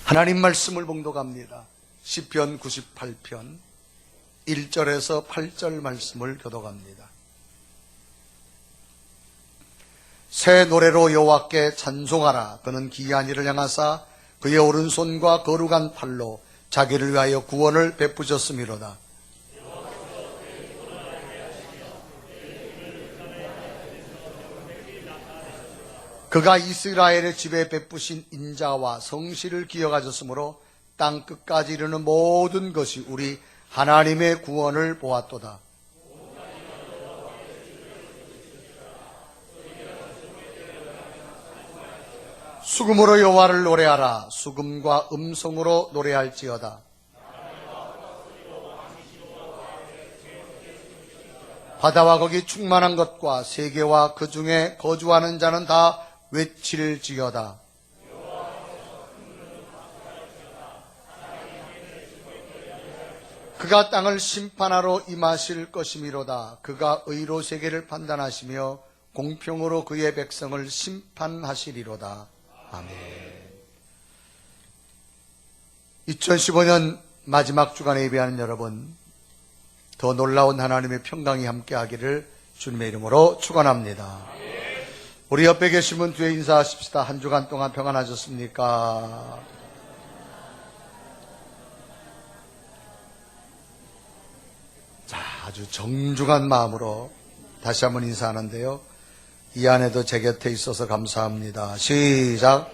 하나님 말씀을 봉독합니다. 시편 98편 1절에서 8절 말씀을 교독합니다. 새 노래로 여호와께 찬송하라. 그는 기이한 일을 행하사 그의 오른손과 거룩한 팔로 자기를 위하여 구원을 베푸셨음이로다. 그가 이스라엘의 집에 베푸신 인자와 성실을 기억하셨으므로 땅 끝까지 이르는 모든 것이 우리 하나님의 구원을 보았도다. 수금으로 여호와를 노래하라. 수금과 음성으로 노래할지어다. 바다와 거기 충만한 것과 세계와 그 중에 거주하는 자는 다 외칠지어다. 그가 땅을 심판하러 임하실 것이미로다. 그가 의로 세계를 판단하시며 공평으로 그의 백성을 심판하시리로다. 아멘. 2015년 마지막 주간에 예배하는 여러분, 더 놀라운 하나님의 평강이 함께하기를 주님의 이름으로 축원합니다. 우리 옆에 계신 분 뒤에 인사하십시다. 한 주간 동안 평안하셨습니까? 자, 아주 정중한 마음으로 다시 한번 인사하는데요. 이 안에도 제 곁에 있어서 감사합니다. 시작.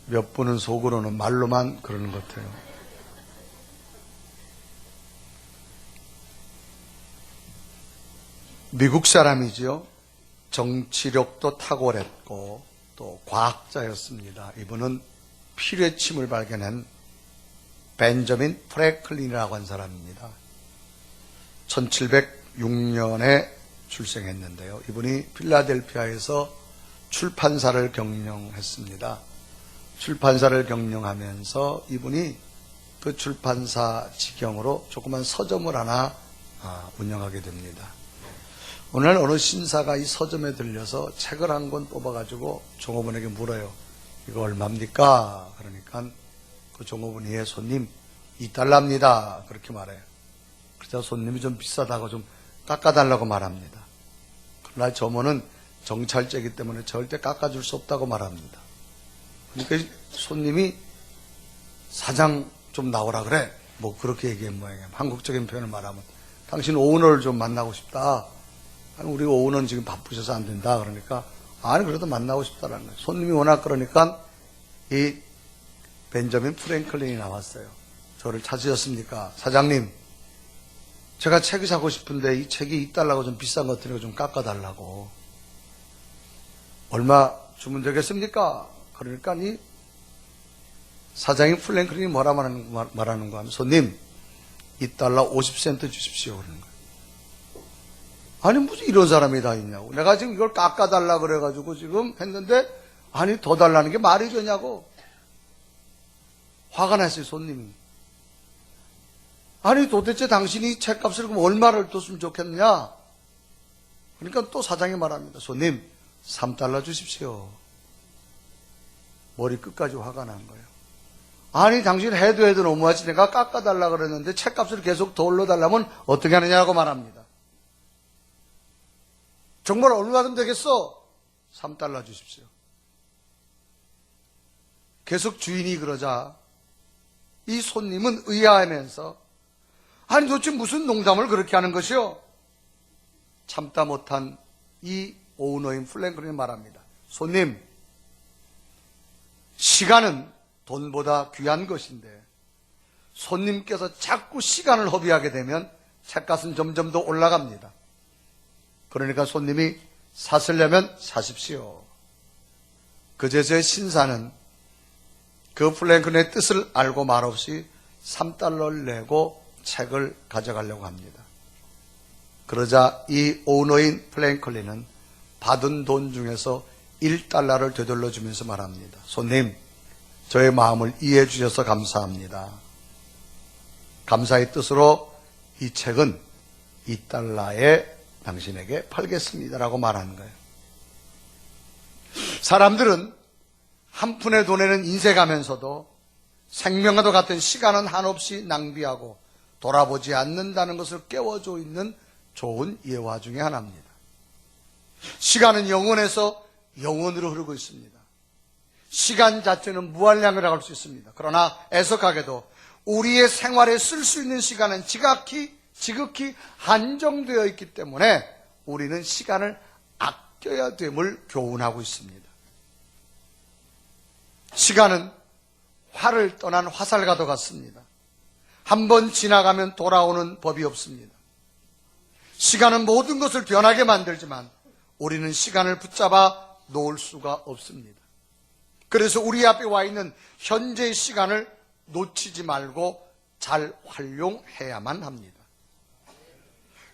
몇 분은 속으로는 말로만 그러는 것 같아요. 미국 사람이죠. 정치력도 탁월했고 또 과학자였습니다. 이분은 피뢰침을 발견한 벤저민 프랭클린이라고 한 사람입니다. 1706년에 출생했는데요. 이분이 필라델피아에서 출판사를 경영했습니다. 출판사를 경영하면서 이분이 그 출판사 직영으로 조그만 서점을 하나 운영하게 됩니다. 오늘 어느 신사가 이 서점에 들려서 책을 한 권 뽑아가지고 종업원에게 물어요. 이거 얼마입니까? 그러니까 그 종업원이 예, 손님 2달러입니다. 그렇게 말해요. 그래서 손님이 좀 비싸다고 좀 깎아달라고 말합니다. 그러나 점원은 정찰제이기 때문에 절대 깎아줄 수 없다고 말합니다. 그러니까 손님이 사장 좀 나오라 그래. 뭐 그렇게 얘기한 모양이에요. 한국적인 표현을 말하면 당신 오너를 좀 만나고 싶다. 아니, 우리 오너는 지금 바쁘셔서 안 된다. 그러니까 아니 그래도 만나고 싶다라는 거예요. 손님이 워낙 그러니까 이 벤저민 프랭클린이 나왔어요. 저를 찾으셨습니까? 사장님, 제가 책이 사고 싶은데 이 책이 2달러고 좀 비싼 것 같으니까 좀 깎아달라고. 얼마 주면 되겠습니까? 그러니까 이 사장인 프랭클린이 뭐라 말하는 거 하면 손님 2달러 50센트 주십시오. 그러는 거예요. 아니 무슨 이런 사람이 다 있냐고. 내가 지금 이걸 깎아달라 그래가지고 지금 했는데 아니 더 달라는 게 말이 되냐고. 화가 났어요. 손님이. 아니 도대체 당신이 책값을 그럼 얼마를 뒀으면 좋겠느냐. 그러니까 또 사장이 말합니다. 손님 3달러 주십시오. 머리 끝까지 화가 난 거예요. 아니 당신 해도 너무하지. 내가 깎아달라 그랬는데 책값을 계속 더 올려달라면 어떻게 하느냐고 말합니다. 정말 얼마든 되겠어? 3달러 주십시오. 계속 주인이 그러자 이 손님은 의아하면서 아니 도대체 무슨 농담을 그렇게 하는 것이요? 참다 못한 이 오너인 프랭클린이 말합니다. 손님, 시간은 돈보다 귀한 것인데 손님께서 자꾸 시간을 허비하게 되면 책값은 점점 더 올라갑니다. 그러니까 손님이 사시려면 사십시오. 그제서야 신사는 그 프랭클린의 뜻을 알고 말없이 3달러를 내고 책을 가져가려고 합니다. 그러자 이 오너인 프랭클린은 받은 돈 중에서 1달러를 되돌려 주면서 말합니다. 손님, 저의 마음을 이해해 주셔서 감사합니다. 감사의 뜻으로 이 책은 2달러에 당신에게 팔겠습니다라고 말하는 거예요. 사람들은 한 푼의 돈에는 인색하면서도 생명과도 같은 시간은 한없이 낭비하고 돌아보지 않는다는 것을 깨워줘 있는 좋은 예화 중에 하나입니다. 시간은 영원에서 영원으로 흐르고 있습니다. 시간 자체는 무한량이라고 할 수 있습니다. 그러나 애석하게도 우리의 생활에 쓸 수 있는 시간은 지극히 한정되어 있기 때문에 우리는 시간을 아껴야 됨을 교훈하고 있습니다. 시간은 활을 떠난 화살과도 같습니다. 한번 지나가면 돌아오는 법이 없습니다. 시간은 모든 것을 변하게 만들지만 우리는 시간을 붙잡아 놓을 수가 없습니다. 그래서 우리 앞에 와 있는 현재의 시간을 놓치지 말고 잘 활용해야만 합니다.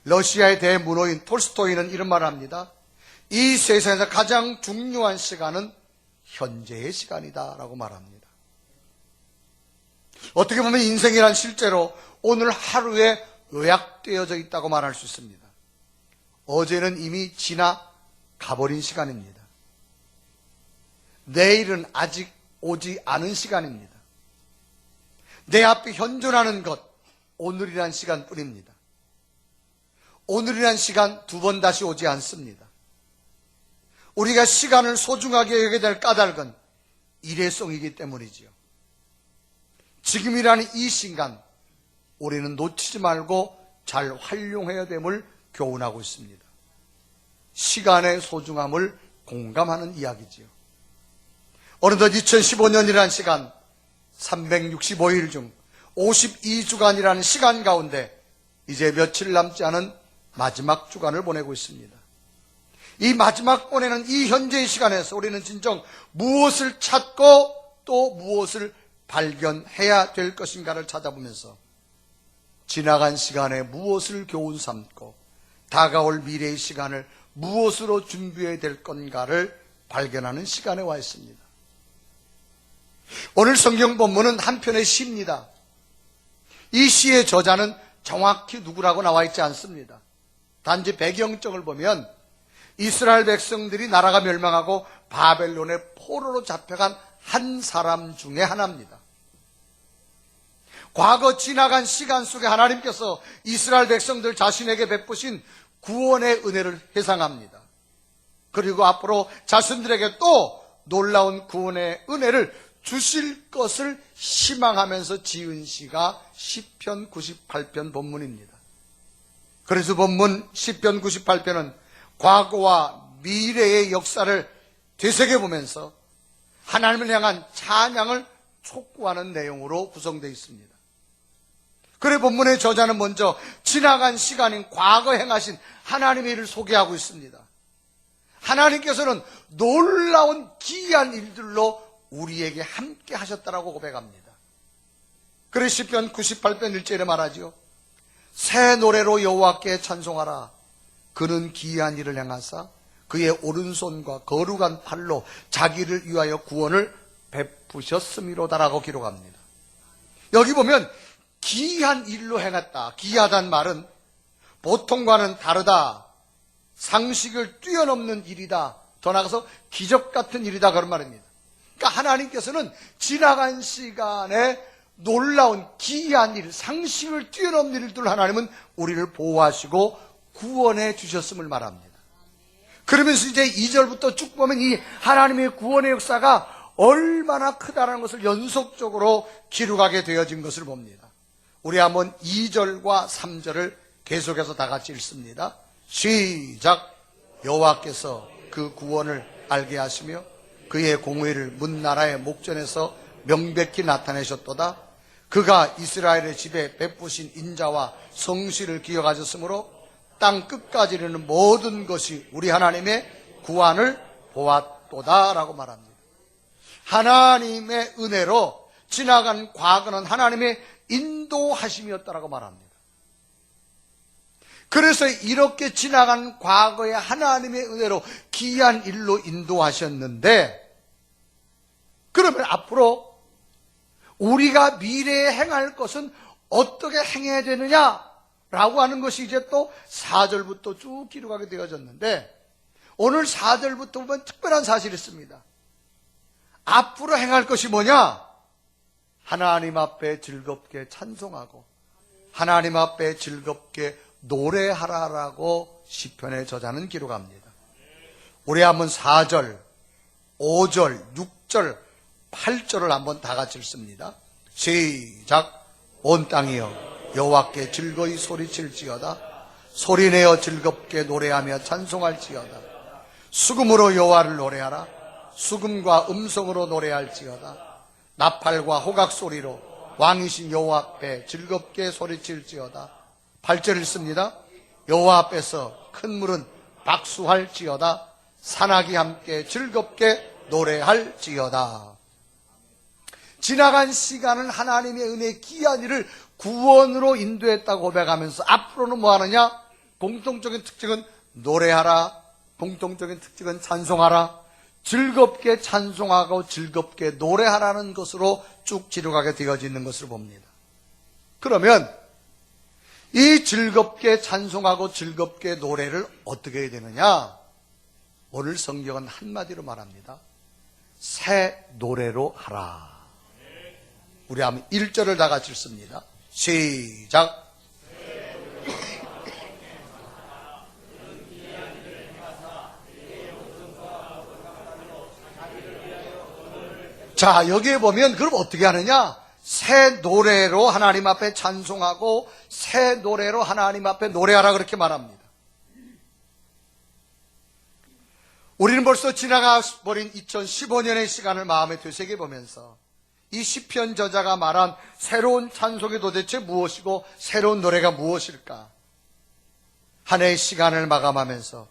러시아의 대문호인 톨스토이는 이런 말을 합니다. 이 세상에서 가장 중요한 시간은 현재의 시간이다 라고 말합니다. 어떻게 보면 인생이란 실제로 오늘 하루에 요약되어져 있다고 말할 수 있습니다. 어제는 이미 지나가버린 시간입니다. 내일은 아직 오지 않은 시간입니다. 내 앞에 현존하는 것, 오늘이란 시간뿐입니다. 오늘이란 시간 두 번 다시 오지 않습니다. 우리가 시간을 소중하게 여겨야 될 까닭은 일회성이기 때문이지요. 지금이라는 이 시간, 우리는 놓치지 말고 잘 활용해야 됨을 교훈하고 있습니다. 시간의 소중함을 공감하는 이야기지요. 어느덧 2015년이라는 시간, 365일 중 52주간이라는 시간 가운데 이제 며칠 남지 않은 마지막 주간을 보내고 있습니다. 이 마지막 보내는 이 현재의 시간에서 우리는 진정 무엇을 찾고 또 무엇을 발견해야 될 것인가를 찾아보면서 지나간 시간에 무엇을 교훈 삼고 다가올 미래의 시간을 무엇으로 준비해야 될 건가를 발견하는 시간에 와 있습니다. 오늘 성경 본문은 한 편의 시입니다. 이 시의 저자는 정확히 누구라고 나와 있지 않습니다. 단지 배경적을 보면 이스라엘 백성들이 나라가 멸망하고 바벨론의 포로로 잡혀간 한 사람 중에 하나입니다. 과거 지나간 시간 속에 하나님께서 이스라엘 백성들 자신에게 베푸신 구원의 은혜를 회상합니다. 그리고 앞으로 자신들에게 또 놀라운 구원의 은혜를 주실 것을 희망하면서 지은 시가 시편 98편 본문입니다. 그래서 본문 시편 98편은 과거와 미래의 역사를 되새겨보면서 하나님을 향한 찬양을 촉구하는 내용으로 구성되어 있습니다. 그래 본문의 저자는 먼저 지나간 시간인 과거 행하신 하나님의 일을 소개하고 있습니다. 하나님께서는 놀라운 기이한 일들로 우리에게 함께 하셨다라고 고백합니다. 그래 시편 98편 1절에 말하죠. 새 노래로 여호와께 찬송하라. 그는 기이한 일을 행하사 그의 오른손과 거룩한 팔로 자기를 위하여 구원을 베푸셨음이로다라고 기록합니다. 여기 보면 기이한 일로 행했다. 기이하다는 말은 보통과는 다르다. 상식을 뛰어넘는 일이다. 더 나아가서 기적 같은 일이다. 그런 말입니다. 그러니까 하나님께서는 지나간 시간에 놀라운 기이한 일, 상식을 뛰어넘는 일들 하나님은 우리를 보호하시고 구원해 주셨음을 말합니다. 그러면서 이제 2절부터 쭉 보면 이 하나님의 구원의 역사가 얼마나 크다는 것을 연속적으로 기록하게 되어진 것을 봅니다. 우리 한번 2절과 3절을 계속해서 다 같이 읽습니다. 시작. 여호와께서 그 구원을 알게 하시며 그의 공의를 문 나라의 목전에서 명백히 나타내셨도다. 그가 이스라엘의 집에 베푸신 인자와 성실을 기억하셨으므로 땅 끝까지 이르는 모든 것이 우리 하나님의 구원을 보았도다라고 말합니다. 하나님의 은혜로 지나간 과거는 하나님의 인도하심이었다라고 말합니다. 그래서 이렇게 지나간 과거에 하나님의 은혜로 기이한 일로 인도하셨는데, 그러면 앞으로 우리가 미래에 행할 것은 어떻게 행해야 되느냐? 라고 하는 것이 이제 또 4절부터 쭉 기록하게 되어졌는데, 오늘 4절부터 보면 특별한 사실이 있습니다. 앞으로 행할 것이 뭐냐? 하나님 앞에 즐겁게 찬송하고 하나님 앞에 즐겁게 노래하라라고 시편의 저자는 기록합니다. 우리 한번 4절, 5절, 6절, 8절을 한번 다 같이 읽습니다. 시작. 온 땅이여 여호와께 즐거이 소리칠지어다. 소리내어 즐겁게 노래하며 찬송할지어다. 수금으로 여호와를 노래하라. 수금과 음성으로 노래할지어다. 나팔과 호각 소리로 왕이신 여호와 앞에 즐겁게 소리칠지어다. 8절 읽습니다. 여호와 앞에서 큰 물은 박수할지어다. 산악이 함께 즐겁게 노래할지어다. 지나간 시간은 하나님의 은혜의 귀한 일을 구원으로 인도했다고 고백하면서 앞으로는 뭐 하느냐? 공통적인 특징은 노래하라. 공통적인 특징은 찬송하라. 즐겁게 찬송하고 즐겁게 노래하라는 것으로 쭉 기록하게 되어져 있는 것으로 봅니다. 그러면 이 즐겁게 찬송하고 즐겁게 노래를 어떻게 해야 되느냐? 오늘 성경은 한마디로 말합니다. 새 노래로 하라. 우리 한번 1절을 다 같이 읽습니다. 시작. 자, 여기에 보면 그럼 어떻게 하느냐? 새 노래로 하나님 앞에 찬송하고 새 노래로 하나님 앞에 노래하라 그렇게 말합니다. 우리는 벌써 지나가 버린 2015년의 시간을 마음에 되새겨보면서 이 시편 저자가 말한 새로운 찬송이 도대체 무엇이고 새로운 노래가 무엇일까? 한 해의 시간을 마감하면서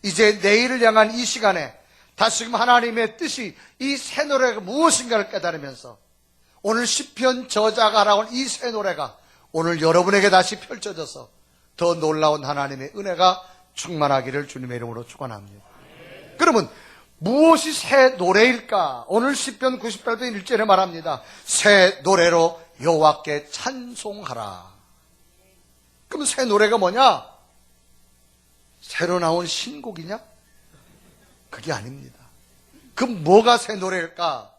이제 내일을 향한 이 시간에 다시금 하나님의 뜻이 이 새 노래가 무엇인가를 깨달으면서 오늘 시편 저자가 하라고 이 새 노래가 오늘 여러분에게 다시 펼쳐져서 더 놀라운 하나님의 은혜가 충만하기를 주님의 이름으로 축원합니다. 그러면 무엇이 새 노래일까? 오늘 시편 98편 1절에 말합니다. 새 노래로 여호와께 찬송하라. 그럼 새 노래가 뭐냐? 새로 나온 신곡이냐? 그게 아닙니다. 그럼 뭐가 새 노래일까?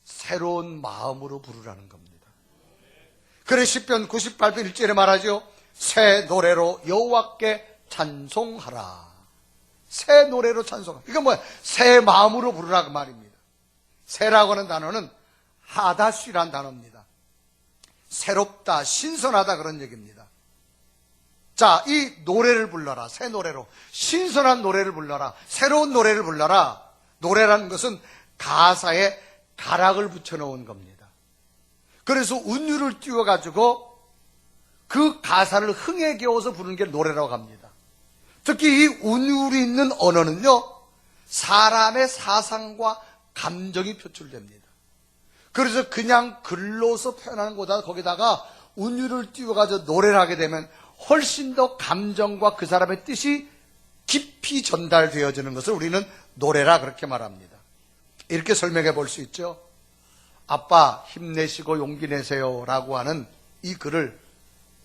새로운 마음으로 부르라는 겁니다. 그래 시편 98편 1절에 말하죠. 새 노래로 여호와께 찬송하라. 새 노래로 찬송하라. 이건 뭐야? 새 마음으로 부르라 그 말입니다. 새라고 하는 단어는 하다시란 단어입니다. 새롭다, 신선하다 그런 얘기입니다. 자, 이 노래를 불러라. 새 노래로. 신선한 노래를 불러라. 새로운 노래를 불러라. 노래라는 것은 가사에 가락을 붙여놓은 겁니다. 그래서 운율을 띄워가지고 그 가사를 흥에 겨워서 부르는 게 노래라고 합니다. 특히 이 운율이 있는 언어는요, 사람의 사상과 감정이 표출됩니다. 그래서 그냥 글로서 표현하는 것보다 거기다가 운율을 띄워가지고 노래를 하게 되면 훨씬 더 감정과 그 사람의 뜻이 깊이 전달되어지는 것을 우리는 노래라 그렇게 말합니다. 이렇게 설명해 볼 수 있죠. 아빠 힘내시고 용기 내세요 라고 하는 이 글을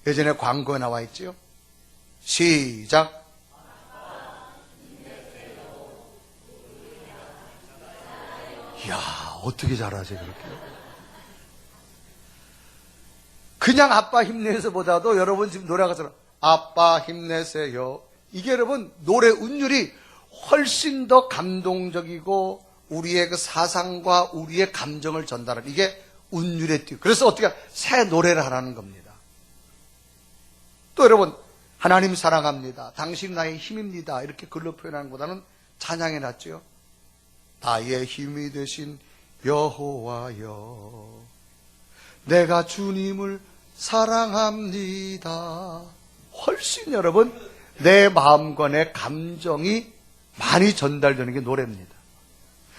예전에 광고에 나와 있죠. 시작. 이야, 어떻게 잘하지 그렇게. 그냥 아빠 힘내세요보다도 여러분 지금 노래가 들어 아빠 힘내세요. 이게 여러분 노래 운율이 훨씬 더 감동적이고 우리의 그 사상과 우리의 감정을 전달하는 이게 운율의 띠. 그래서 어떻게 새 노래를 하라는 겁니다. 또 여러분 하나님 사랑합니다. 당신 나의 힘입니다. 이렇게 글로 표현하는 것보다는 찬양해 놨죠. 나의 힘이 되신 여호와여 내가 주님을 사랑합니다. 훨씬 여러분 내 마음과 내 감정이 많이 전달되는 게 노래입니다.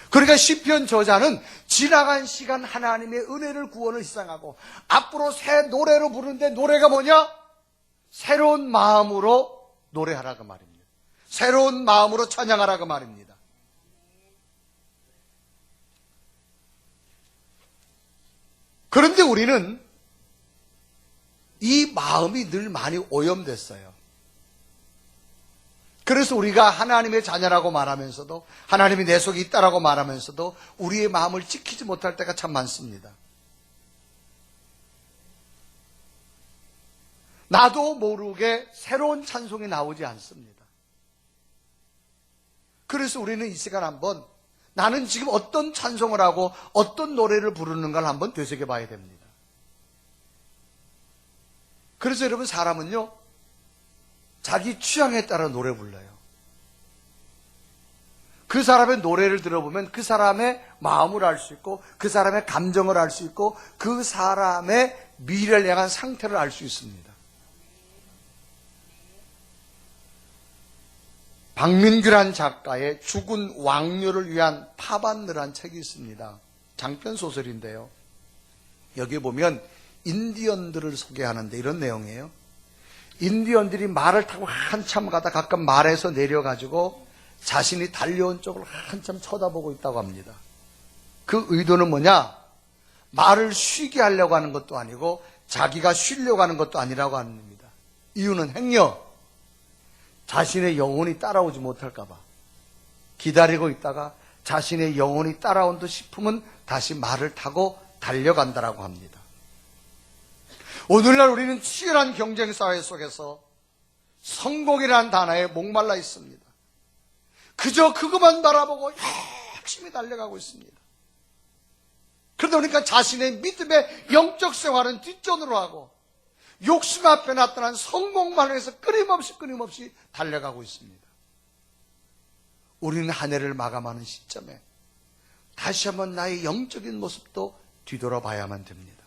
그러니까 시편 저자는 지나간 시간 하나님의 은혜를 구원을 희생하고 앞으로 새 노래로 부르는데 노래가 뭐냐? 새로운 마음으로 노래하라 그 말입니다. 새로운 마음으로 찬양하라 그 말입니다. 그런데 우리는 이 마음이 늘 많이 오염됐어요. 그래서 우리가 하나님의 자녀라고 말하면서도, 하나님이 내 속에 있다라고 말하면서도 우리의 마음을 지키지 못할 때가 참 많습니다. 나도 모르게 새로운 찬송이 나오지 않습니다. 그래서 우리는 이 시간 한번 나는 지금 어떤 찬송을 하고 어떤 노래를 부르는가를 한번 되새겨 봐야 됩니다. 그래서 여러분, 사람은요, 자기 취향에 따라 노래 불러요. 그 사람의 노래를 들어보면 그 사람의 마음을 알 수 있고, 그 사람의 감정을 알 수 있고, 그 사람의 미래를 향한 상태를 알 수 있습니다. 박민규란 작가의 죽은 왕녀를 위한 파반느란 책이 있습니다. 장편 소설인데요. 여기 보면 인디언들을 소개하는데 이런 내용이에요. 인디언들이 말을 타고 한참 가다 가끔 말에서 내려가지고 자신이 달려온 쪽을 한참 쳐다보고 있다고 합니다. 그 의도는 뭐냐? 말을 쉬게 하려고 하는 것도 아니고 자기가 쉬려고 하는 것도 아니라고 합니다. 이유는 행여 자신의 영혼이 따라오지 못할까 봐 기다리고 있다가 자신의 영혼이 따라온 듯 싶으면 다시 말을 타고 달려간다라고 합니다. 오늘날 우리는 치열한 경쟁 사회 속에서 성공이라는 단어에 목말라 있습니다. 그저 그것만 바라보고 열심히 달려가고 있습니다. 그러다 보니까 자신의 믿음의 영적 생활은 뒷전으로 하고 욕심 앞에 나타난 성공만을 해서 끊임없이 달려가고 있습니다. 우리는 한 해를 마감하는 시점에 다시 한번 나의 영적인 모습도 뒤돌아봐야만 됩니다.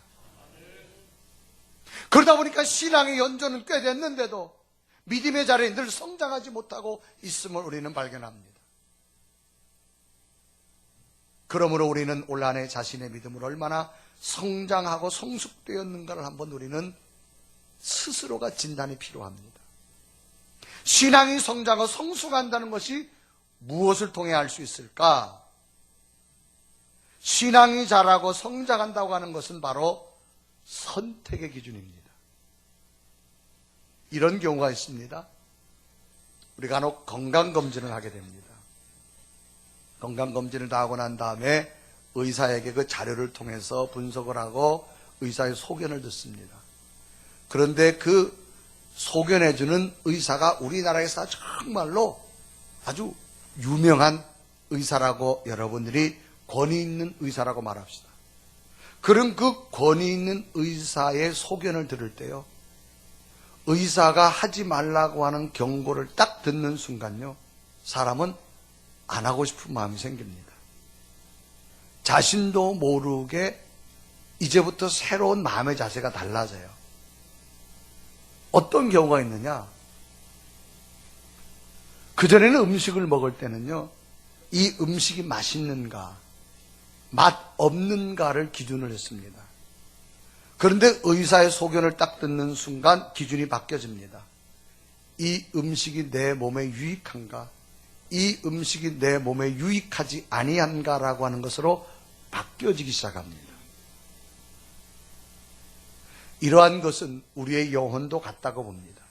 그러다 보니까 신앙의 연조는 꽤 됐는데도 믿음의 자리에 늘 성장하지 못하고 있음을 우리는 발견합니다. 그러므로 우리는 올 한 해 자신의 믿음을 얼마나 성장하고 성숙되었는가를 한번 우리는 스스로가 진단이 필요합니다. 신앙이 성장하고 성숙한다는 것이 무엇을 통해 알 수 있을까? 신앙이 자라고 성장한다고 하는 것은 바로 선택의 기준입니다. 이런 경우가 있습니다. 우리가 간혹 건강검진을 하게 됩니다. 건강검진을 다 하고 난 다음에 의사에게 그 자료를 통해서 분석을 하고 의사의 소견을 듣습니다. 그런데 그 소견해주는 의사가 우리나라에서 정말로 아주 유명한 의사라고 여러분들이 권위 있는 의사라고 말합시다. 그럼 그 권위 있는 의사의 소견을 들을 때요, 의사가 하지 말라고 하는 경고를 딱 듣는 순간요, 사람은 안 하고 싶은 마음이 생깁니다. 자신도 모르게 이제부터 새로운 마음의 자세가 달라져요. 어떤 경우가 있느냐? 그전에는 음식을 먹을 때는요, 이 음식이 맛있는가, 맛 없는가를 기준을 했습니다. 그런데 의사의 소견을 딱 듣는 순간 기준이 바뀌어집니다. 이 음식이 내 몸에 유익한가, 이 음식이 내 몸에 유익하지 아니한가라고 하는 것으로 바뀌어지기 시작합니다. 이러한 것은 우리의 영혼도 같다고 봅니다.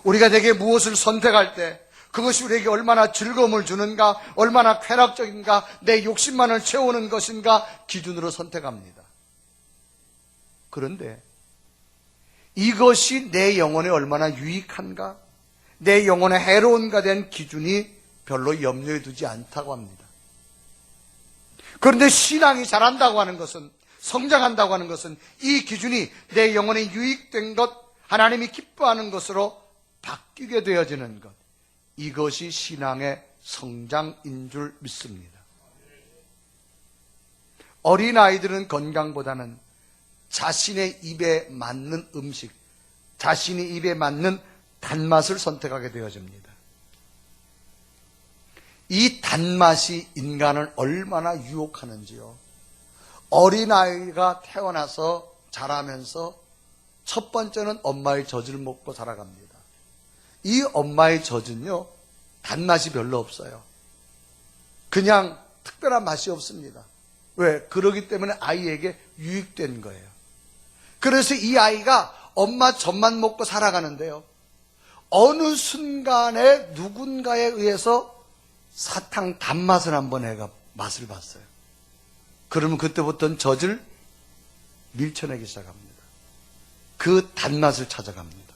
우리가 내게 무엇을 선택할 때 그것이 우리에게 얼마나 즐거움을 주는가, 얼마나 쾌락적인가, 내 욕심만을 채우는 것인가 기준으로 선택합니다. 그런데 이것이 내 영혼에 얼마나 유익한가, 내 영혼에 해로운가 된 기준이 별로 염려에 두지 않다고 합니다. 그런데 신앙이 자란다고 하는 것은, 성장한다고 하는 것은 이 기준이 내 영혼에 유익된 것, 하나님이 기뻐하는 것으로 바뀌게 되어지는 것, 이것이 신앙의 성장인 줄 믿습니다. 어린아이들은 건강보다는 자신의 입에 맞는 음식, 자신의 입에 맞는 단맛을 선택하게 되어집니다. 이 단맛이 인간을 얼마나 유혹하는지요. 어린아이가 태어나서 자라면서 첫 번째는 엄마의 젖을 먹고 자라갑니다. 이 엄마의 젖은요, 단맛이 별로 없어요. 그냥 특별한 맛이 없습니다. 왜? 그러기 때문에 아이에게 유익된 거예요. 그래서 이 아이가 엄마 젖만 먹고 살아가는데요, 어느 순간에 누군가에 의해서 사탕 단맛을 한번 애가 맛을 봤어요. 그러면 그때부터는 젖을 밀쳐내기 시작합니다. 그 단맛을 찾아갑니다.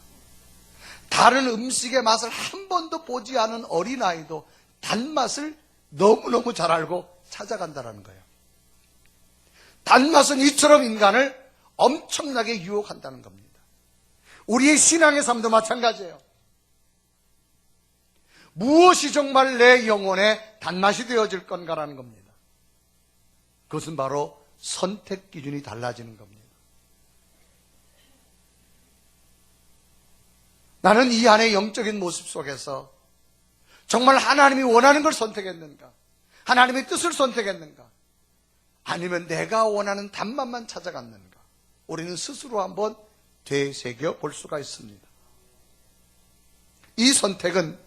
다른 음식의 맛을 한 번도 보지 않은 어린아이도 단맛을 너무너무 잘 알고 찾아간다는 거예요. 단맛은 이처럼 인간을 엄청나게 유혹한다는 겁니다. 우리의 신앙의 삶도 마찬가지예요. 무엇이 정말 내 영혼의 단맛이 되어질 건가라는 겁니다. 그것은 바로 선택 기준이 달라지는 겁니다. 나는 이 안의 영적인 모습 속에서 정말 하나님이 원하는 걸 선택했는가? 하나님의 뜻을 선택했는가? 아니면 내가 원하는 단맛만 찾아갔는가? 우리는 스스로 한번 되새겨 볼 수가 있습니다. 이 선택은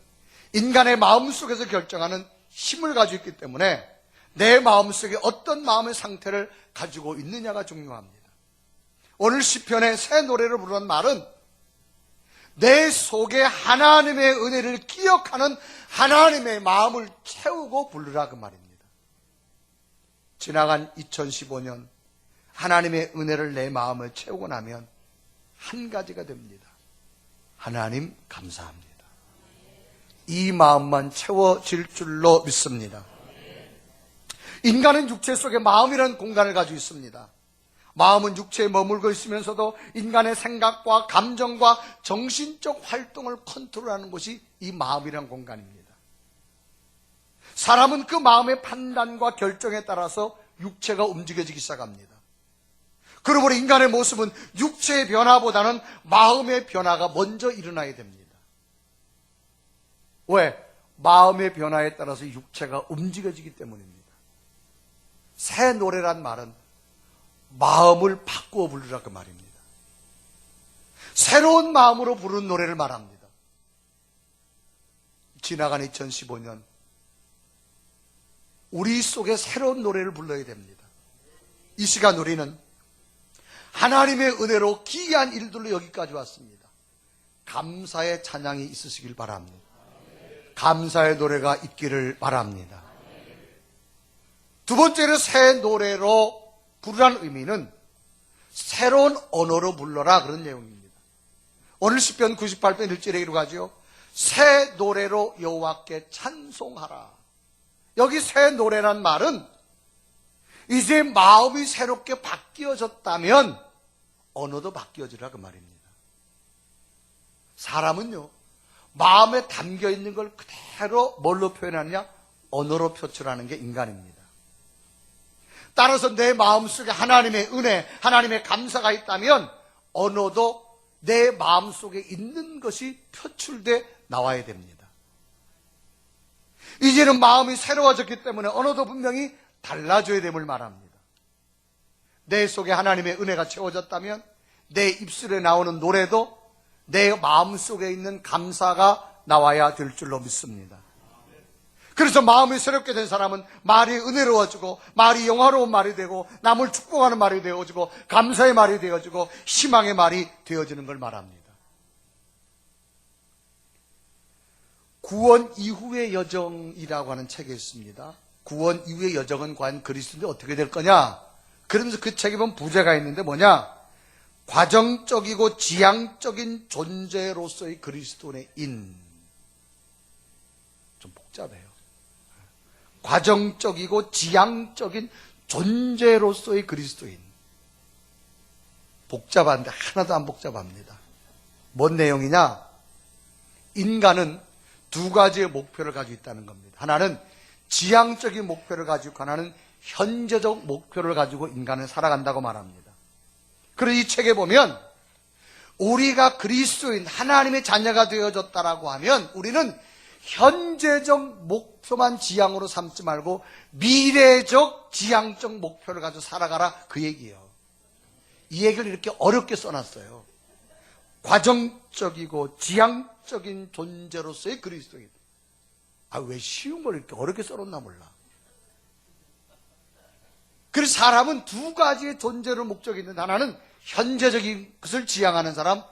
인간의 마음속에서 결정하는 힘을 가지고 있기 때문에 내 마음속에 어떤 마음의 상태를 가지고 있느냐가 중요합니다. 오늘 시편의 새 노래를 부르는 말은 내 속에 하나님의 은혜를 기억하는 하나님의 마음을 채우고 부르라, 그 말입니다. 지나간 2015년 하나님의 은혜를 내 마음을 채우고 나면 한 가지가 됩니다. 하나님 감사합니다. 이 마음만 채워질 줄로 믿습니다. 인간은 육체 속에 마음이라는 공간을 가지고 있습니다. 마음은 육체에 머물고 있으면서도 인간의 생각과 감정과 정신적 활동을 컨트롤하는 것이 이 마음이라는 공간입니다. 사람은 그 마음의 판단과 결정에 따라서 육체가 움직여지기 시작합니다. 그러므로 인간의 모습은 육체의 변화보다는 마음의 변화가 먼저 일어나야 됩니다. 왜? 마음의 변화에 따라서 육체가 움직여지기 때문입니다. 새 노래란 말은 마음을 바꾸어 부르라, 그 말입니다. 새로운 마음으로 부르는 노래를 말합니다. 지나간 2015년 우리 속에 새로운 노래를 불러야 됩니다. 이 시간 우리는 하나님의 은혜로 기이한 일들로 여기까지 왔습니다. 감사의 찬양이 있으시길 바랍니다. 감사의 노래가 있기를 바랍니다. 두 번째로 새 노래로 부르라는 의미는 새로운 언어로 불러라, 그런 내용입니다. 오늘 시편 98편 1절에 이렇게 하죠. 새 노래로 여호와께 찬송하라. 여기 새 노래란 말은 이제 마음이 새롭게 바뀌어졌다면 언어도 바뀌어지라, 그 말입니다. 사람은요, 마음에 담겨 있는 걸 그대로 뭘로 표현하느냐? 언어로 표출하는 게 인간입니다. 따라서 내 마음속에 하나님의 은혜, 하나님의 감사가 있다면 언어도 내 마음속에 있는 것이 표출돼 나와야 됩니다. 이제는 마음이 새로워졌기 때문에 언어도 분명히 달라져야 됨을 말합니다. 내 속에 하나님의 은혜가 채워졌다면 내 입술에 나오는 노래도 내 마음속에 있는 감사가 나와야 될 줄로 믿습니다. 그래서 마음이 새롭게 된 사람은 말이 은혜로워지고 말이 영화로운 말이 되고 남을 축복하는 말이 되어지고 감사의 말이 되어지고 희망의 말이 되어지는 걸 말합니다. 구원 이후의 여정이라고 하는 책이 있습니다. 구원 이후의 여정은 과연 그리스도인데 어떻게 될 거냐? 그러면서 그 책에 보면 부제가 있는데 뭐냐? 과정적이고 지향적인 존재로서의 그리스도인의 인. 좀 복잡해요. 과정적이고 지향적인 존재로서의 그리스도인. 복잡한데 하나도 안 복잡합니다. 뭔 내용이냐? 인간은 두 가지의 목표를 가지고 있다는 겁니다. 하나는 지향적인 목표를 가지고, 하나는 현재적 목표를 가지고 인간은 살아간다고 말합니다. 그래서 이 책에 보면 우리가 그리스도인 하나님의 자녀가 되어졌다라고 하면 우리는 현재적 목표만 지향으로 삼지 말고 미래적 지향적 목표를 가지고 살아가라, 그 얘기예요. 이 얘기를 이렇게 어렵게 써놨어요. 과정적이고 지향적인 존재로서의 그리스도인. 왜 쉬운 걸 이렇게 어렵게 써놓나 몰라. 그래서 사람은 두 가지의 존재로 목적이 있는데 하나는 현재적인 것을 지향하는 사람,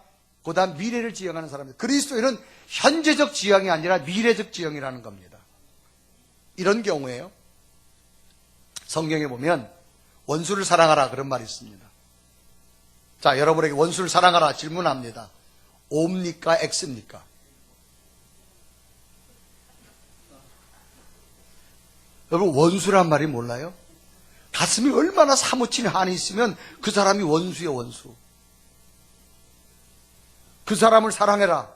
그 다음 미래를 지향하는 사람입니다. 그리스도인은 현재적 지향이 아니라 미래적 지향이라는 겁니다. 이런 경우에요, 성경에 보면 원수를 사랑하라 그런 말이 있습니다. 자, 여러분에게 원수를 사랑하라 질문합니다. O입니까? X입니까? 여러분, 원수란 말이 몰라요? 가슴이 얼마나 사무친 한이 있으면 그 사람이 원수예요, 원수. 그 사람을 사랑해라.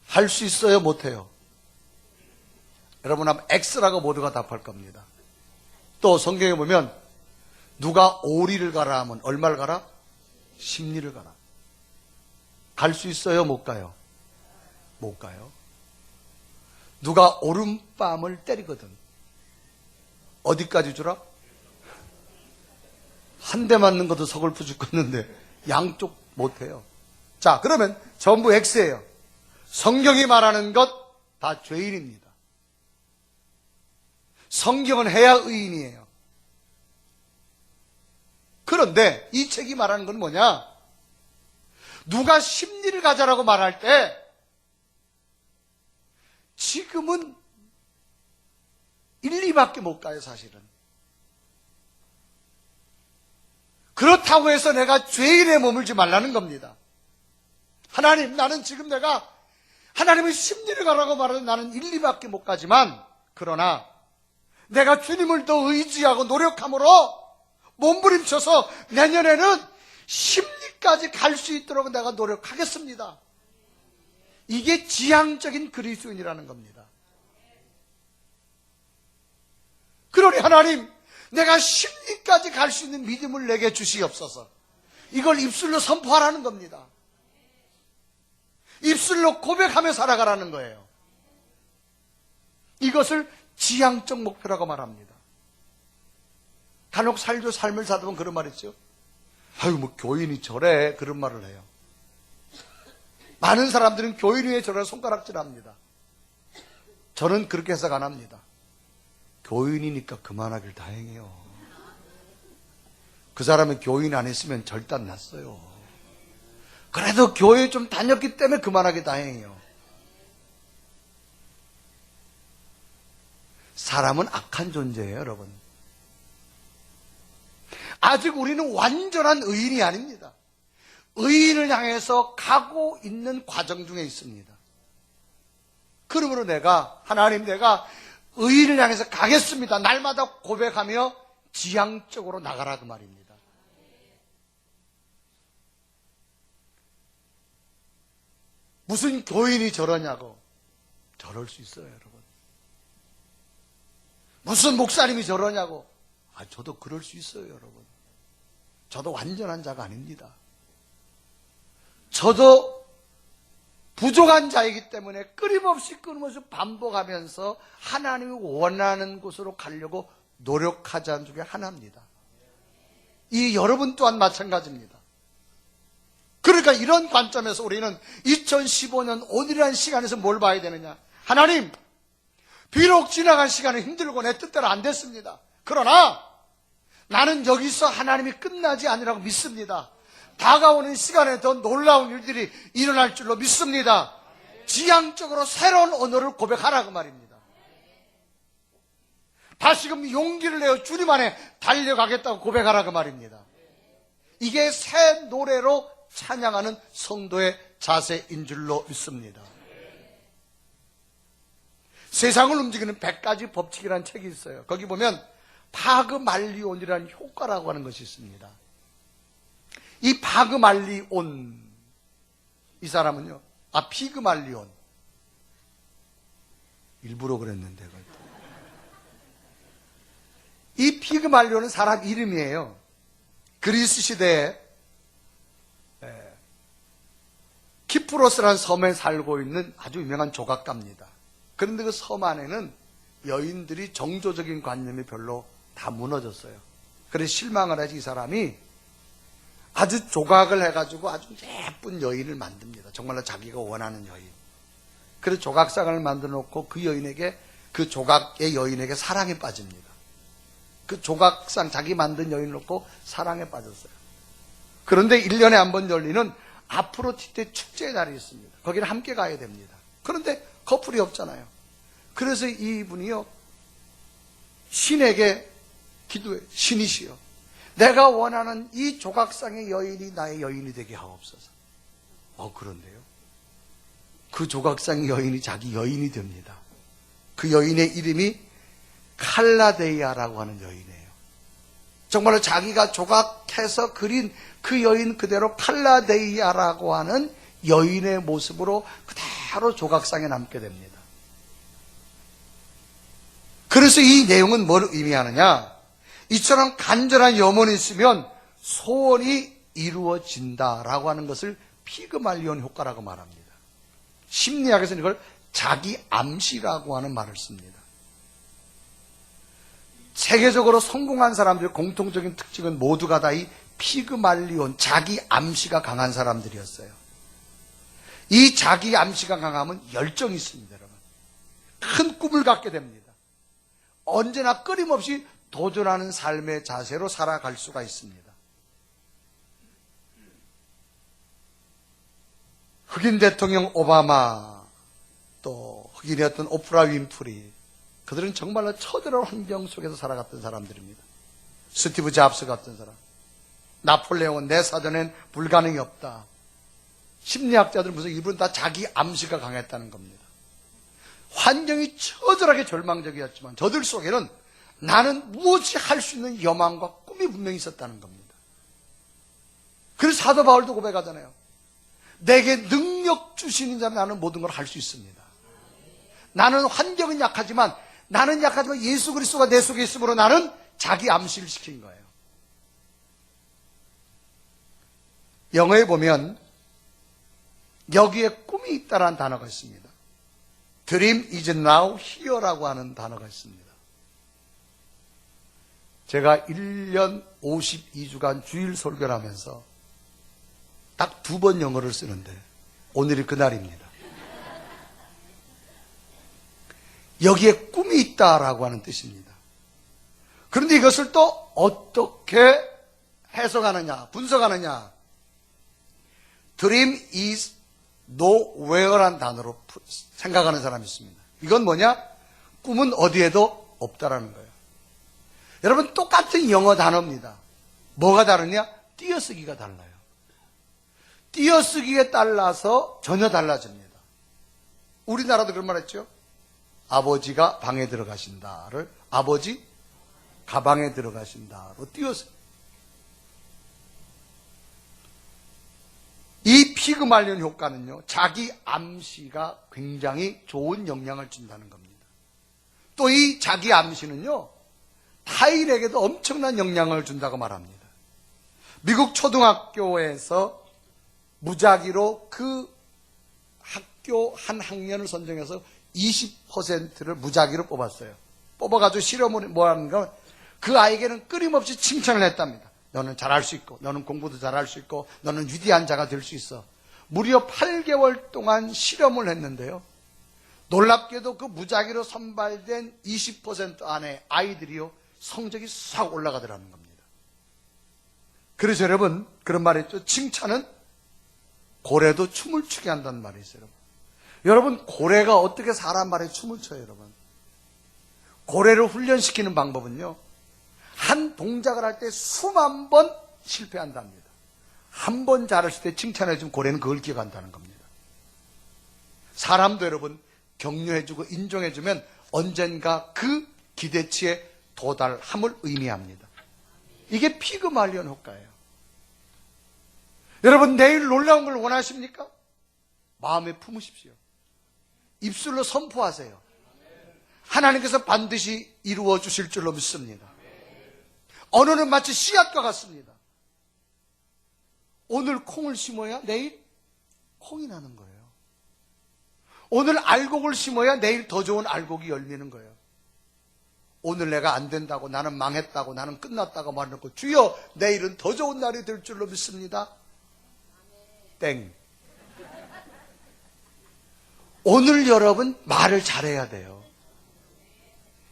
할 수 있어요, 못해요? 여러분, 아마 X라고 모두가 답할 겁니다. 또 성경에 보면 누가 오리를 가라 하면 얼마를 가라? 십리를 가라. 갈 수 있어요, 못 가요? 못 가요. 누가 오른뺨을 때리거든 어디까지 주라? 한 대 맞는 것도 서글프 죽겠는데 양쪽 못해요. 자, 그러면 전부 X예요. 성경이 말하는 것 다 죄인입니다. 성경은 해야 의인이에요. 그런데 이 책이 말하는 건 뭐냐? 누가 십리를 가자라고 말할 때 지금은 1, 2밖에 못 가요, 사실은. 그렇다고 해서 내가 죄인에 머물지 말라는 겁니다. 하나님, 나는 지금 내가 하나님의 십리를 가라고 말하는 나는 1, 2밖에 못 가지만, 그러나 내가 주님을 더 의지하고 노력함으로 몸부림쳐서 내년에는 십리까지 갈 수 있도록 내가 노력하겠습니다. 이게 지향적인 그리스도인이라는 겁니다. 그러니 하나님, 내가 십리까지 갈 수 있는 믿음을 내게 주시옵소서. 이걸 입술로 선포하라는 겁니다. 입술로 고백하며 살아가라는 거예요. 이것을 지향적 목표라고 말합니다. 간혹 삶을 살다 보면 그런 말 있죠. 아유, 뭐 교인이 저래, 그런 말을 해요. 많은 사람들은 교인이 왜 저래 손가락질합니다. 저는 그렇게 해석 안 합니다. 교인이니까 그만하길 다행이에요. 그 사람이 교인 안 했으면 절단 났어요. 그래도 교회 좀 다녔기 때문에 그만하기 다행이에요. 사람은 악한 존재예요, 여러분. 아직 우리는 완전한 의인이 아닙니다. 의인을 향해서 가고 있는 과정 중에 있습니다. 그러므로 하나님, 내가 의인을 향해서 가겠습니다. 날마다 고백하며 지향적으로 나가라, 그 말입니다. 무슨 교인이 저러냐고. 저럴 수 있어요, 여러분. 무슨 목사님이 저러냐고. 저도 그럴 수 있어요, 여러분. 저도 완전한 자가 아닙니다. 저도 부족한 자이기 때문에 끊임없이 반복하면서 하나님이 원하는 곳으로 가려고 노력하자는 중에 하나입니다. 이 여러분 또한 마찬가지입니다. 그러니까 이런 관점에서 우리는 2015년 오늘이라는 시간에서 뭘 봐야 되느냐? 하나님, 비록 지나간 시간은 힘들고 내 뜻대로 안 됐습니다. 그러나 나는 여기서 하나님이 끝나지 아니라고 믿습니다. 다가오는 시간에 더 놀라운 일들이 일어날 줄로 믿습니다. 지향적으로 새로운 언어를 고백하라, 그 말입니다. 다시금 용기를 내어 주님 안에 달려가겠다고 고백하라, 그 말입니다. 이게 새 노래로 찬양하는 성도의 자세인 줄로 믿습니다. 세상을 움직이는 100가지 법칙이라는 책이 있어요. 거기 보면 파그말리온이라는 효과라고 하는 것이 있습니다. 이 파그말리온, 이 사람은요, 피그말리온. 일부러 그랬는데, 이 피그말리온은 사람 이름이에요. 그리스 시대에 키프로스라는 섬에 살고 있는 아주 유명한 조각가입니다. 그런데 그 섬 안에는 여인들이 정조적인 관념이 별로 다 무너졌어요. 그래서 실망을 해서 이 사람이 아주 조각을 해가지고 아주 예쁜 여인을 만듭니다. 정말로 자기가 원하는 여인. 그래서 조각상을 만들어 놓고 그 조각의 여인에게 사랑에 빠집니다. 그 조각상 자기 만든 여인을 놓고 사랑에 빠졌어요. 그런데 1년에 한 번 열리는 아프로디테 축제의 날이 있습니다. 거기는 함께 가야 됩니다. 그런데 커플이 없잖아요. 그래서 이분이요, 신에게 기도해. 신이시여, 내가 원하는 이 조각상의 여인이 나의 여인이 되게 하옵소서. 그런데요, 그 조각상의 여인이 자기 여인이 됩니다. 그 여인의 이름이 칼라데이아라고 하는 여인이에요. 정말로 자기가 조각해서 그린 그 여인 그대로 칼라데이아라고 하는 여인의 모습으로 그대로 조각상에 남게 됩니다. 그래서 이 내용은 뭘 의미하느냐? 이처럼 간절한 염원이 있으면 소원이 이루어진다라고 하는 것을 피그말리온 효과라고 말합니다. 심리학에서는 이걸 자기 암시라고 하는 말을 씁니다. 세계적으로 성공한 사람들의 공통적인 특징은 모두가 다 이 피그말리온, 자기 암시가 강한 사람들이었어요. 이 자기 암시가 강하면 열정이 있습니다, 여러분. 큰 꿈을 갖게 됩니다. 언제나 끊임없이 도전하는 삶의 자세로 살아갈 수가 있습니다. 흑인 대통령 오바마, 또 흑인이었던 오프라 윈프리, 그들은 정말로 처절한 환경 속에서 살아갔던 사람들입니다. 스티브 잡스 같은 사람, 나폴레옹은 내 사전엔 불가능이 없다. 심리학자들은 무슨 이분은 다 자기 암시가 강했다는 겁니다. 환경이 처절하게 절망적이었지만 저들 속에는 나는 무엇이 할 수 있는 여망과 꿈이 분명히 있었다는 겁니다. 그래서 사도 바울도 고백하잖아요. 내게 능력 주시는 자는 나는 모든 걸 할 수 있습니다. 나는 환경은 약하지만 예수 그리스도가 내 속에 있으므로 나는 자기 암시를 시킨 거예요. 영어에 보면 여기에 꿈이 있다라는 단어가 있습니다. Dream is now here라고 하는 단어가 있습니다. 제가 1년 52주간 주일 설교를 하면서 딱 2번 영어를 쓰는데 오늘이 그날입니다. 여기에 꿈이 있다라고 하는 뜻입니다. 그런데 이것을 또 어떻게 해석하느냐, 분석하느냐. Dream is nowhere라는 단어로 생각하는 사람이 있습니다. 이건 뭐냐? 꿈은 어디에도 없다라는 거예요. 여러분, 똑같은 영어 단어입니다. 뭐가 다르냐? 띄어쓰기가 달라요. 띄어쓰기에 따라서 전혀 달라집니다. 우리나라도 그런 말 했죠? 아버지가 방에 들어가신다를 아버지 가방에 들어가신다로 띄어쓰기. 이 피그말리온 효과는요, 자기 암시가 굉장히 좋은 영향을 준다는 겁니다. 또 이 자기 암시는요, 타인에게도 엄청난 영향을 준다고 말합니다. 미국 초등학교에서 무작위로 그 학교 한 학년을 선정해서 20%를 무작위로 뽑았어요. 뽑아가지고 실험을 뭐 하는 건 그 아이에게는 끊임없이 칭찬을 했답니다. 너는 잘할 수 있고, 너는 공부도 잘할 수 있고, 너는 위대한 자가 될 수 있어. 무려 8개월 동안 실험을 했는데요. 놀랍게도 그 무작위로 선발된 20% 안에 아이들이요, 성적이 싹 올라가더라는 겁니다. 그래서 여러분, 그런 말 했죠. 칭찬은 고래도 춤을 추게 한다는 말이 있어요. 여러분, 고래가 어떻게 사람 말에 춤을 춰요, 여러분? 고래를 훈련시키는 방법은요, 한 동작을 할 때 수만 번 실패한답니다. 한 번 잘했을 때 칭찬해주면 고래는 그걸 기억한다는 겁니다. 사람도 여러분, 격려해주고 인정해주면 언젠가 그 기대치에 도달함을 의미합니다. 이게 피그말리온 효과예요. 여러분, 내일 놀라운 걸 원하십니까? 마음에 품으십시오. 입술로 선포하세요. 하나님께서 반드시 이루어 주실 줄로 믿습니다. 언어는 마치 씨앗과 같습니다. 오늘 콩을 심어야 내일 콩이 나는 거예요. 오늘 알곡을 심어야 내일 더 좋은 알곡이 열리는 거예요. 오늘 내가 안 된다고, 나는 망했다고, 나는 끝났다고 말해놓고 주여 내일은 더 좋은 날이 될 줄로 믿습니다. 땡. 오늘 여러분 말을 잘해야 돼요.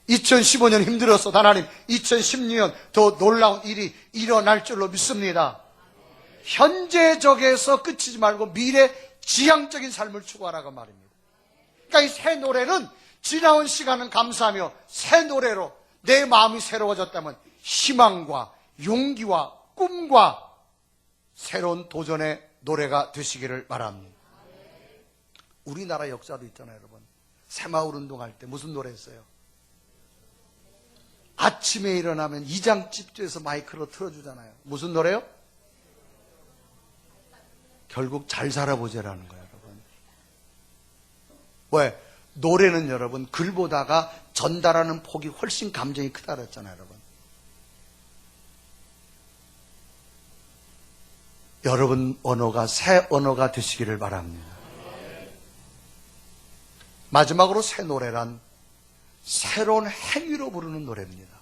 2015년 힘들었어. 하나님 2016년 더 놀라운 일이 일어날 줄로 믿습니다. 현재적에서 끝이지 말고 미래 지향적인 삶을 추구하라고 말입니다. 그러니까 이 새 노래는 지나온 시간은 감사하며 새 노래로 내 마음이 새로워졌다면 희망과 용기와 꿈과 새로운 도전의 노래가 되시기를 바랍니다. 우리나라 역사도 있잖아요, 여러분. 새마을 운동할 때 무슨 노래 했어요? 아침에 일어나면 이장집주에서 마이크로 틀어주잖아요. 무슨 노래요? 결국 잘 살아보자라는 거예요, 여러분. 왜? 노래는 여러분 글보다가 전달하는 폭이 훨씬 감정이 크다 그랬잖아요, 여러분. 여러분 언어가 새 언어가 되시기를 바랍니다. 마지막으로 새 노래란 새로운 행위로 부르는 노래입니다.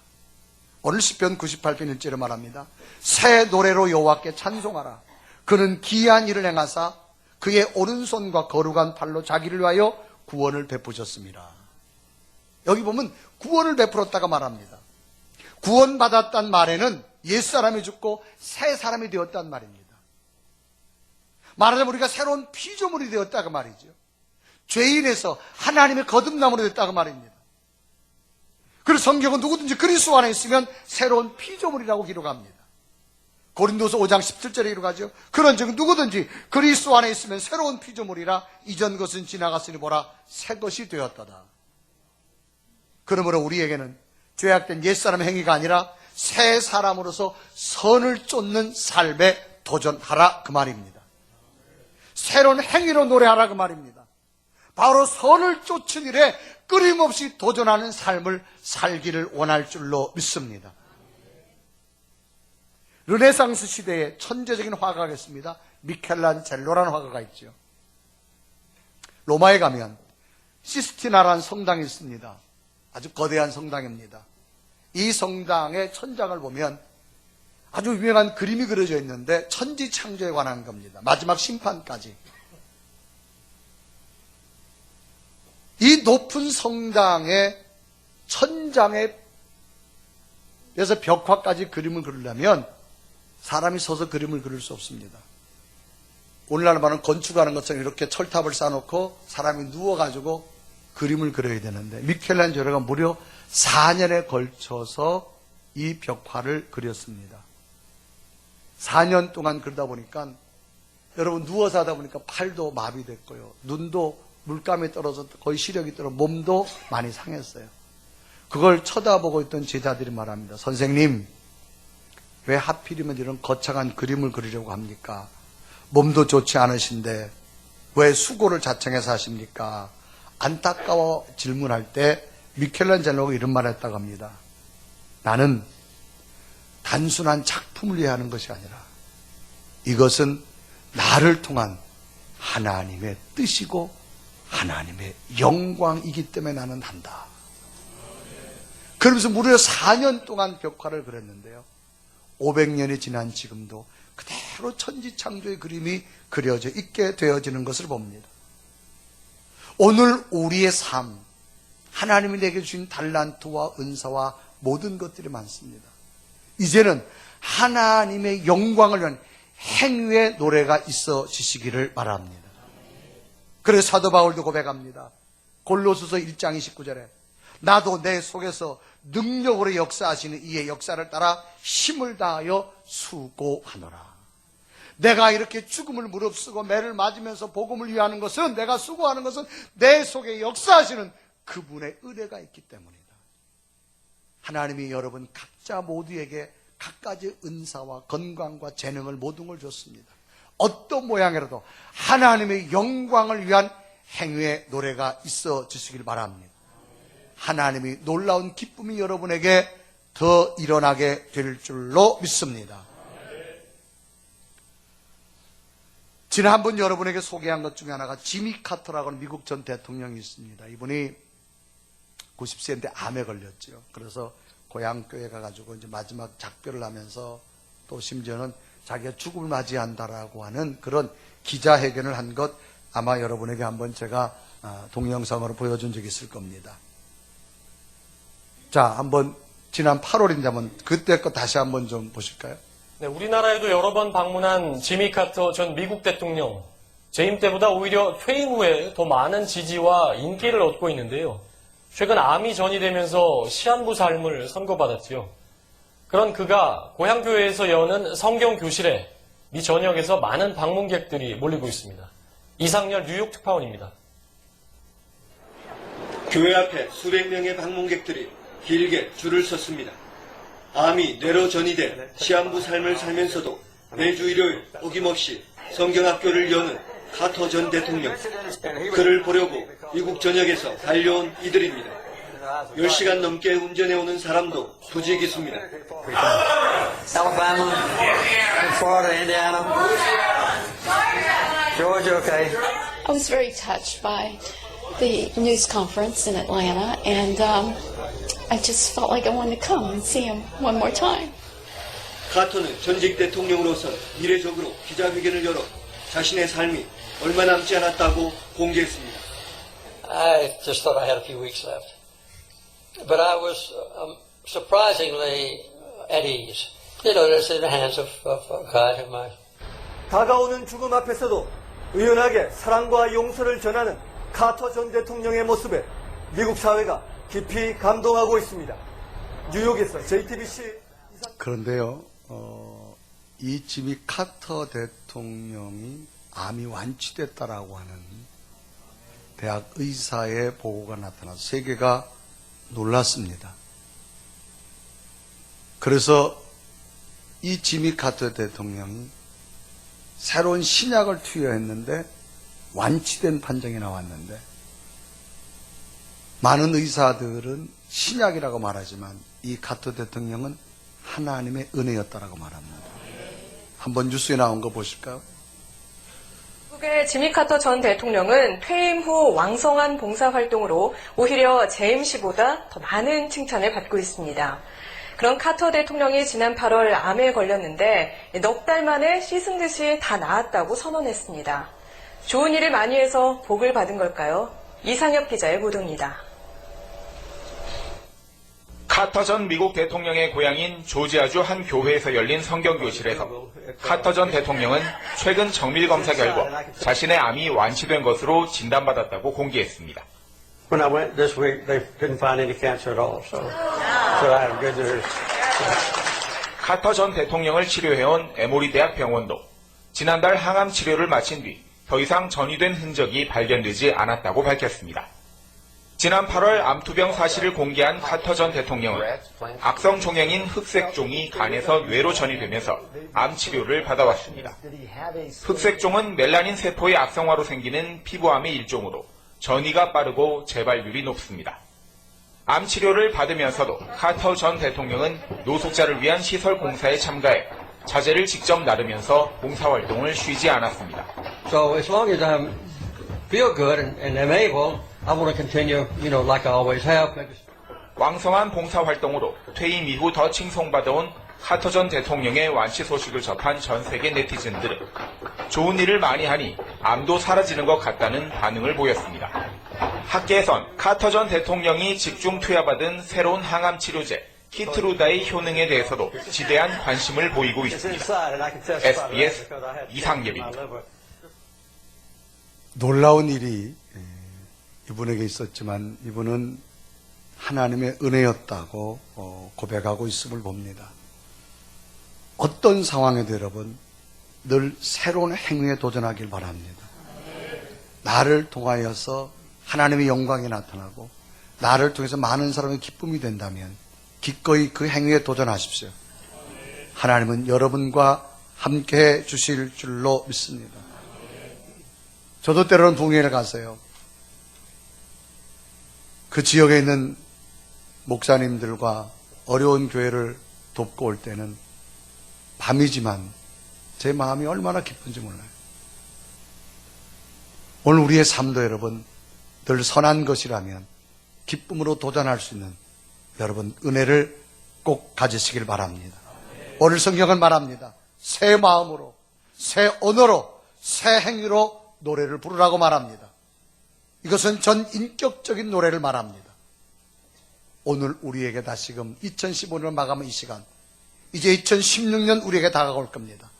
오늘 시편 98편 1절에 말합니다. 새 노래로 여호와께 찬송하라. 그는 기이한 일을 행하사 그의 오른손과 거룩한 팔로 자기를 위하여 구원을 베푸셨습니다. 여기 보면 구원을 베풀었다가 말합니다. 구원받았단 말에는 옛사람이 죽고 새 사람이 되었단 말입니다. 말하자면 우리가 새로운 피조물이 되었다가 말이죠. 죄인에서 하나님의 거듭남으로 됐다고 말입니다. 그래서 성경은 누구든지 그리스도 안에 있으면 새로운 피조물이라고 기록합니다. 고린도서 5장 17절에 기록하죠. 그런즉 누구든지 그리스도 안에 있으면 새로운 피조물이라 이전 것은 지나갔으니 보라 새 것이 되었다다. 그러므로 우리에게는 죄악된 옛사람의 행위가 아니라 새 사람으로서 선을 쫓는 삶에 도전하라 그 말입니다. 새로운 행위로 노래하라 그 말입니다. 바로 선을 쫓은 일에 끊임없이 도전하는 삶을 살기를 원할 줄로 믿습니다. 르네상스 시대의 천재적인 화가가 있습니다. 미켈란젤로라는 화가가 있죠. 로마에 가면 시스티나라는 성당이 있습니다. 아주 거대한 성당입니다. 이 성당의 천장을 보면 아주 유명한 그림이 그려져 있는데 천지창조에 관한 겁니다. 마지막 심판까지. 이 높은 성당의 천장에 그래서 벽화까지 그림을 그리려면 사람이 서서 그림을 그릴 수 없습니다. 오늘날 말은 건축하는 것처럼 이렇게 철탑을 쌓아놓고 사람이 누워가지고 그림을 그려야 되는데 미켈란젤로가 무려 4년에 걸쳐서 이 벽화를 그렸습니다. 4년 동안 그러다 보니까 여러분 누워서 하다 보니까 팔도 마비됐고요. 눈도 물감이 떨어져 거의 시력이 떨어 몸도 많이 상했어요. 그걸 쳐다보고 있던 제자들이 말합니다. 선생님, 왜 하필이면 이런 거창한 그림을 그리려고 합니까? 몸도 좋지 않으신데 왜 수고를 자청해서 하십니까? 안타까워 질문할 때 미켈란젤로가 이런 말을 했다고 합니다. 나는 단순한 작품을 위해 하는 것이 아니라 이것은 나를 통한 하나님의 뜻이고 하나님의 영광이기 때문에 나는 한다. 그러면서 무려 4년 동안 벽화를 그렸는데요. 500년이 지난 지금도 그대로 천지창조의 그림이 그려져 있게 되어지는 것을 봅니다. 오늘 우리의 삶, 하나님이 내게 주신 달란트와 은사와 모든 것들이 많습니다. 이제는 하나님의 영광을 위한 행위의 노래가 있어지시기를 바랍니다. 그래서 사도 바울도 고백합니다. 골로새서 1장 29절에 나도 내 속에서 능력으로 역사하시는 이의 역사를 따라 힘을 다하여 수고하노라. 내가 이렇게 죽음을 무릅쓰고 매를 맞으면서 복음을 위하는 것은, 내가 수고하는 것은 내 속에 역사하시는 그분의 은혜가 있기 때문이다. 하나님이 여러분 각자 모두에게 각가지 은사와 건강과 재능을 모든 걸 줬습니다. 어떤 모양이라도 하나님의 영광을 위한 행위의 노래가 있어 주시길 바랍니다. 하나님이 놀라운 기쁨이 여러분에게 더 일어나게 될 줄로 믿습니다. 지난번 여러분에게 소개한 것 중에 하나가 지미 카터라고 하는 미국 전 대통령이 있습니다. 이분이 90세인데 암에 걸렸죠. 그래서 고향교회 가가지고 이제 마지막 작별을 하면서 또 심지어는 자기가 죽음을 맞이한다라고 하는 그런 기자회견을 한 것 아마 여러분에게 한번 제가 동영상으로 보여준 적이 있을 겁니다. 자, 한번 지난 8월인데 한번 그때 거 다시 한번 좀 보실까요? 네, 우리나라에도 여러 번 방문한 지미 카터 전 미국 대통령. 재임 때보다 오히려 퇴임 후에 더 많은 지지와 인기를 얻고 있는데요. 최근 암이 전이되면서 시한부 삶을 선고받았지요. 그런 그가 고향교회에서 여는 성경 교실에 미 전역에서 많은 방문객들이 몰리고 있습니다. 이상열 뉴욕 특파원입니다. 교회 앞에 수백 명의 방문객들이 길게 줄을 섰습니다. 암이 뇌로 전이돼 시한부 삶을 살면서도 매주 일요일 어김없이 성경학교를 여는 카터 전 대통령. 그를 보려고 미국 전역에서 달려온 이들입니다. 10시간 넘게 운전해오는 사람도 부지기수입니다. Alabama, Florida, Indiana, Georgia, okay. I was very touched by the news conference in Atlanta, and I just felt like I wanted to come and see him one more time. 카터는 전직 대통령으로서 이례적으로 기자회견을 열어 자신의 삶이 얼마 남지 않았다고 공개했습니다. I just thought I had a few weeks left. But I was surprisingly at ease. You know, it's in the hands of God and my... 다가오는 죽음 앞에서도 의연하게 사랑과 용서를 전하는 카터 전 대통령의 모습에 미국 사회가 깊이 감동하고 있습니다. 뉴욕에서 JTBC 그런데요, 이 지미 카터 대통령이 암이 완치됐다라고 하는 대학 의사의 보고가 나타나서 세계가 놀랐습니다. 그래서 이 지미 카터 대통령이 새로운 신약을 투여했는데 완치된 판정이 나왔는데 많은 의사들은 신약이라고 말하지만 이 카터 대통령은 하나님의 은혜였다라고 말합니다. 한번 뉴스에 나온 거 보실까요? 미국의 지미 카터 전 대통령은 퇴임 후 왕성한 봉사활동으로 오히려 재임 시보다 더 많은 칭찬을 받고 있습니다. 그런 카터 대통령이 지난 8월 암에 걸렸는데 넉 달 만에 씻은 듯이 다 나았다고 선언했습니다. 좋은 일을 많이 해서 복을 받은 걸까요? 이상엽 기자의 보도입니다. 카터 전 미국 대통령의 고향인 조지아주 한 교회에서 열린 성경교실에서 카터 전 대통령은 최근 정밀검사 결과 자신의 암이 완치된 것으로 진단받았다고 공개했습니다. When I went this week, they didn't find any cancer at all, so I have good news. 카터 전 대통령을 치료해온 에모리 대학 병원도 지난달 항암 치료를 마친 뒤 더 이상 전이된 흔적이 발견되지 않았다고 밝혔습니다. 지난 8월 암투병 사실을 공개한 카터 전 대통령은 악성 종양인 흑색종이 간에서 뇌로 전이되면서 암 치료를 받아왔습니다. 흑색종은 멜라닌 세포의 악성화로 생기는 피부암의 일종으로 전이가 빠르고 재발률이 높습니다. 암 치료를 받으면서도 카터 전 대통령은 노숙자를 위한 시설 공사에 참가해 자재를 직접 나르면서 봉사활동을 쉬지 않았습니다. So as long as I feel good and am able, I want to continue, like I always have. 왕성한 봉사활동으로 퇴임 이후 더 칭송받아온 카터 전 대통령의 완치 소식을 접한 전 세계 네티즌들은 좋은 일을 많이 하니 암도 사라지는 것 같다는 반응을 보였습니다. 학계에선 카터 전 대통령이 집중 투여받은 새로운 항암 치료제 키트루다의 효능에 대해서도 지대한 관심을 보이고 있습니다. SBS 이상엽입니다. 놀라운 일이 이분에게 있었지만 이분은 하나님의 은혜였다고 고백하고 있음을 봅니다. 어떤 상황에도 여러분 늘 새로운 행위에 도전하길 바랍니다. 나를 통하여서 하나님의 영광이 나타나고 나를 통해서 많은 사람의 기쁨이 된다면 기꺼이 그 행위에 도전하십시오. 하나님은 여러분과 함께해 주실 줄로 믿습니다. 저도 때로는 북미에 가세요. 그 지역에 있는 목사님들과 어려운 교회를 돕고 올 때는 밤이지만 제 마음이 얼마나 기쁜지 몰라요. 오늘 우리의 삶도 여러분 늘 선한 것이라면 기쁨으로 도전할 수 있는 여러분 은혜를 꼭 가지시길 바랍니다. 오늘 성경은 말합니다. 새 마음으로, 새 언어로, 새 행위로 노래를 부르라고 말합니다. 이것은 전 인격적인 노래를 말합니다. 오늘 우리에게 다시금 2015년을 마감한 이 시간 이제 2016년 우리에게 다가올 겁니다.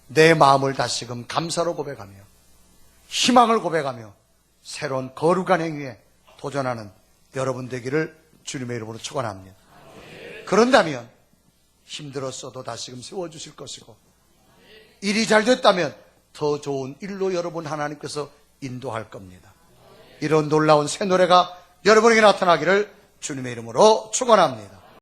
내 마음을 다시금 감사로 고백하며 희망을 고백하며 새로운 거룩한 행위에 도전하는 여러분 되기를 주님의 이름으로 축원합니다. 그런다면 힘들었어도 다시금 세워주실 것이고 일이 잘 됐다면 더 좋은 일로 여러분 하나님께서 인도할 겁니다. 이런 놀라운 새 노래가 여러분에게 나타나기를 주님의 이름으로 축원합니다.